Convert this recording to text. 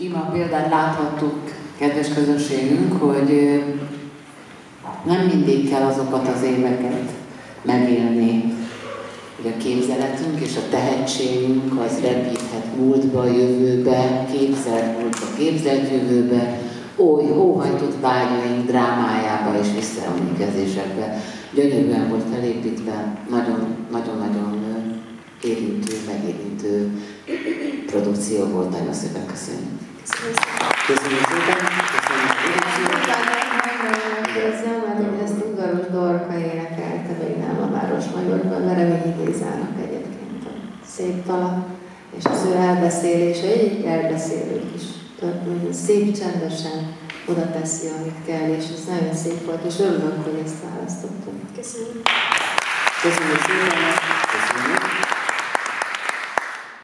Ima példán láthattuk, kedves közösségünk, hogy nem mindig kell azokat az éveket megélni, hogy a képzeletünk és a tehetségünk az repíthet múltba, jövőbe, képzelt múltba, képzelt jövőbe, óhajtott vágyaink drámájába és visszaemlékezésekbe. Gyönyörűen volt felépítve, nagyon-nagyon érintő, megérintő produkció volt, nagyon szépen köszönjük. Köszönjük szépen. Mert ezt Udvaros Dorka énekelte még nem a Városmagyarban, Merevényi Gézának egyébként a szép dala, és az ő elbeszélése, egy elbeszélő is, szép csendesen oda teszi, amit kell, és ez nagyon szép volt, és örülök, hogy ezt választottuk. Köszönjük szépen.